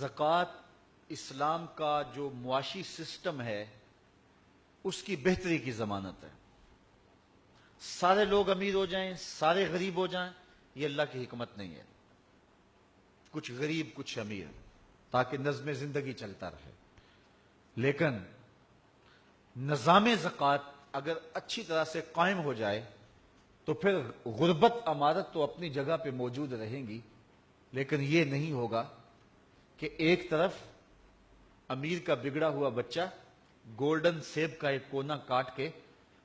زکوٰۃ اسلام کا جو معاشی سسٹم ہے اس کی بہتری کی ضمانت ہے۔ سارے لوگ امیر ہو جائیں، سارے غریب ہو جائیں، یہ اللہ کی حکمت نہیں ہے۔ کچھ غریب کچھ امیر، تاکہ نظم زندگی چلتا رہے۔ لیکن نظام زکوٰۃ اگر اچھی طرح سے قائم ہو جائے تو پھر غربت امارت تو اپنی جگہ پہ موجود رہیں گی، لیکن یہ نہیں ہوگا کہ ایک طرف امیر کا بگڑا ہوا بچہ گولڈن سیب کا ایک کونا کاٹ کے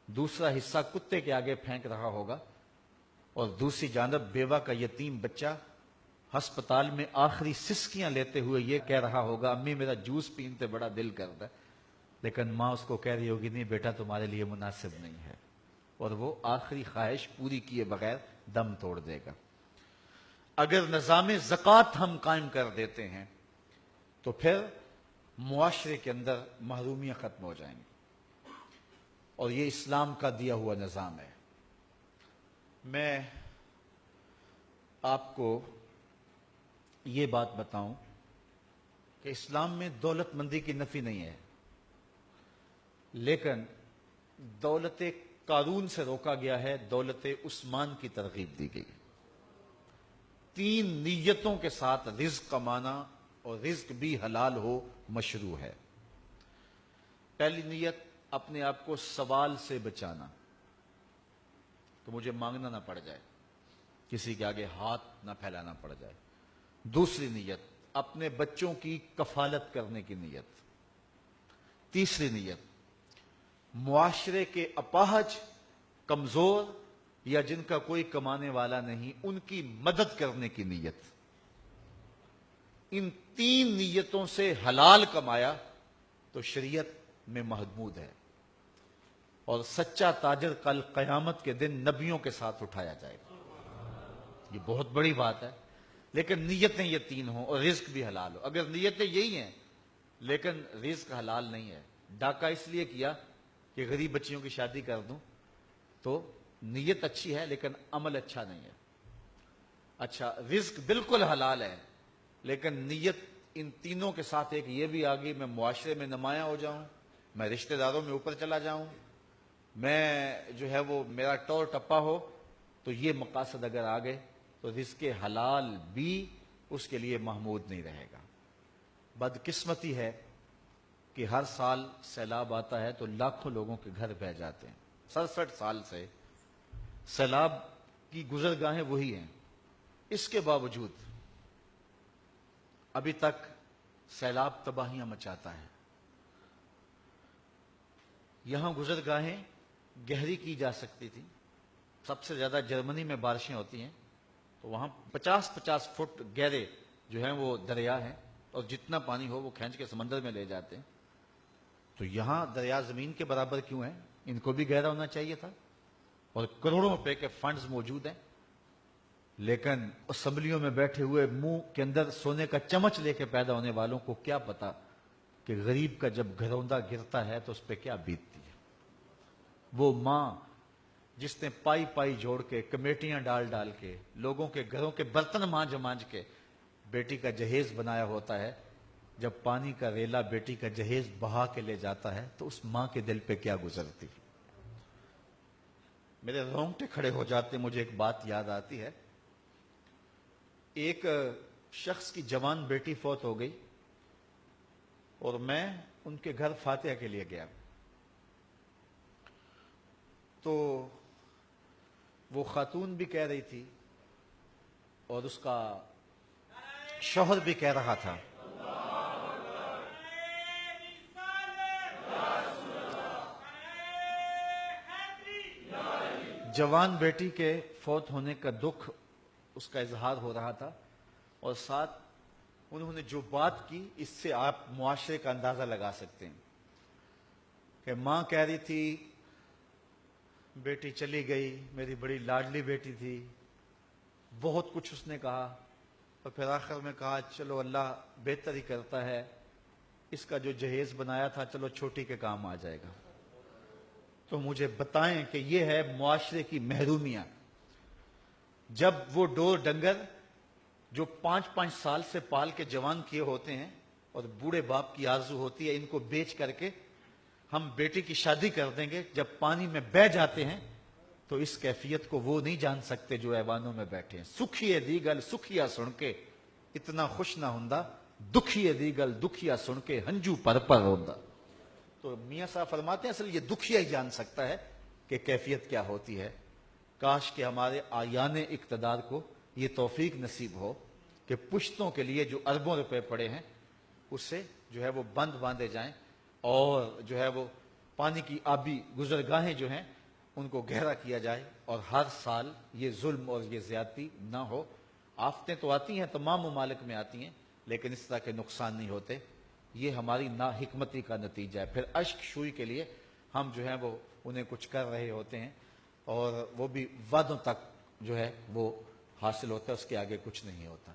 دوسرا حصہ کتے کے آگے پھینک رہا ہوگا، اور دوسری جانب بیوہ کا یتیم بچہ ہسپتال میں آخری سسکیاں لیتے ہوئے یہ کہہ رہا ہوگا، امی میرا جوس پینتے بڑا دل کرتا ہے، لیکن ماں اس کو کہہ رہی ہوگی، نہیں بیٹا تمہارے لیے مناسب نہیں ہے، اور وہ آخری خواہش پوری کیے بغیر دم توڑ دے گا۔ اگر نظام زکوٰۃ ہم قائم کر دیتے ہیں تو پھر معاشرے کے اندر محرومیاں ختم ہو جائیں گی، اور یہ اسلام کا دیا ہوا نظام ہے۔ میں آپ کو یہ بات بتاؤں کہ اسلام میں دولت مندی کی نفی نہیں ہے، لیکن دولت قارون سے روکا گیا ہے، دولت عثمان کی ترغیب دی گئی۔ 3 نیتوں کے ساتھ رزق کمانا اور رزق بھی حلال ہو مشروع ہے۔ پہلی نیت، اپنے آپ کو سوال سے بچانا، تو مجھے مانگنا نہ پڑ جائے، کسی کے آگے ہاتھ نہ پھیلانا پڑ جائے۔ دوسری نیت، اپنے بچوں کی کفالت کرنے کی نیت۔ تیسری نیت، معاشرے کے اپاہج، کمزور یا جن کا کوئی کمانے والا نہیں، ان کی مدد کرنے کی نیت۔ ان 3 نیتوں سے حلال کمایا تو شریعت میں محمود ہے، اور سچا تاجر کل قیامت کے دن نبیوں کے ساتھ اٹھایا جائے گا۔ یہ بہت بڑی بات ہے، لیکن نیتیں یہ 3 ہوں اور رزق بھی حلال ہو۔ اگر نیتیں یہی ہیں لیکن رزق حلال نہیں ہے، ڈاکہ اس لیے کیا کہ غریب بچیوں کی شادی کر دوں، تو نیت اچھی ہے لیکن عمل اچھا نہیں ہے۔ اچھا، رزق بالکل حلال ہے، لیکن نیت ان تینوں کے ساتھ ایک یہ بھی آگئی، میں معاشرے میں نمایاں ہو جاؤں، میں رشتہ داروں میں اوپر چلا جاؤں، میں جو ہے وہ میرا ٹور ٹپا ہو، تو یہ مقاصد اگر آگئے تو رزق حلال بھی اس کے لیے محمود نہیں رہے گا۔ بدقسمتی ہے کہ ہر سال سیلاب آتا ہے تو لاکھوں لوگوں کے گھر بہہ جاتے ہیں۔ 67 سال سے سیلاب کی گزرگاہیں وہی ہیں، اس کے باوجود ابھی تک سیلاب تباہیاں مچاتا ہے۔ یہاں گزرگاہیں گہری کی جا سکتی تھی۔ سب سے زیادہ جرمنی میں بارشیں ہوتی ہیں تو وہاں 50-50 فٹ گہرے جو ہیں وہ دریا ہیں، اور جتنا پانی ہو وہ کھینچ کے سمندر میں لے جاتے ہیں۔ تو یہاں دریا زمین کے برابر کیوں ہیں؟ ان کو بھی گہرا ہونا چاہیے تھا، اور کروڑوں روپے کے فنڈز موجود ہیں، لیکن اسمبلیوں میں بیٹھے ہوئے منہ کے اندر سونے کا چمچ لے کے پیدا ہونے والوں کو کیا پتا کہ غریب کا جب گھروندہ گرتا ہے تو اس پہ کیا بیتتی ہے۔ وہ ماں جس نے پائی پائی جوڑ کے، کمیٹیاں ڈال ڈال کے، لوگوں کے گھروں کے برتن مانج مانج کے بیٹی کا جہیز بنایا ہوتا ہے، جب پانی کا ریلا بیٹی کا جہیز بہا کے لے جاتا ہے تو اس ماں کے دل پہ کیا گزرتی۔ میرے رونگٹے کھڑے ہو جاتے، مجھے ایک بات یاد آتی ہے۔ ایک شخص کی جوان بیٹی فوت ہو گئی، اور میں ان کے گھر فاتحہ کے لیے گیا، تو وہ خاتون بھی کہہ رہی تھی اور اس کا شوہر بھی کہہ رہا تھا، جوان بیٹی کے فوت ہونے کا دکھ اس کا اظہار ہو رہا تھا، اور ساتھ انہوں نے جو بات کی اس سے آپ معاشرے کا اندازہ لگا سکتے ہیں کہ ماں کہہ رہی تھی بیٹی چلی گئی، میری بڑی لاڈلی بیٹی تھی، بہت کچھ اس نے کہا، اور پھر آخر میں کہا چلو اللہ بہتر ہی کرتا ہے، اس کا جو جہیز بنایا تھا چلو چھوٹی کے کام آ جائے گا۔ تو مجھے بتائیں کہ یہ ہے معاشرے کی محرومیاں، جب وہ ڈور ڈنگر جو 5-5 سال سے پال کے جوان کیے ہوتے ہیں اور بوڑھے باپ کی آرزو ہوتی ہے ان کو بیچ کر کے ہم بیٹی کی شادی کر دیں گے، جب پانی میں بہ جاتے ہیں تو اس کیفیت کو وہ نہیں جان سکتے جو ایوانوں میں بیٹھے ہیں۔ سکھیے دیگل سکھیا سن کے اتنا خوش نہ ہوندا، دکھیے دیگل دکھیا سن کے ہنجو پر ہوندا۔ تو میاں صاحب فرماتے ہیں اصل یہ دکھیا ہی جان سکتا ہے کہ کیفیت کیا ہوتی ہے۔ کاش کہ ہمارے آیان اقتدار کو یہ توفیق نصیب ہو کہ پشتوں کے لیے جو اربوں روپے پڑے ہیں اس سے جو ہے وہ بند باندھے جائیں، اور جو ہے وہ پانی کی آبی گزرگاہیں جو ہیں ان کو گہرا کیا جائے، اور ہر سال یہ ظلم اور یہ زیادتی نہ ہو۔ آفتیں تو آتی ہیں، تمام ممالک میں آتی ہیں، لیکن اس طرح کے نقصان نہیں ہوتے۔ یہ ہماری ناحکمتی کا نتیجہ ہے۔ پھر اشک شوئی کے لیے ہم جو ہے وہ انہیں کچھ کر رہے ہوتے ہیں، اور وہ بھی وعدوں تک جو ہے وہ حاصل ہوتا ہے، اس کے آگے کچھ نہیں ہوتا۔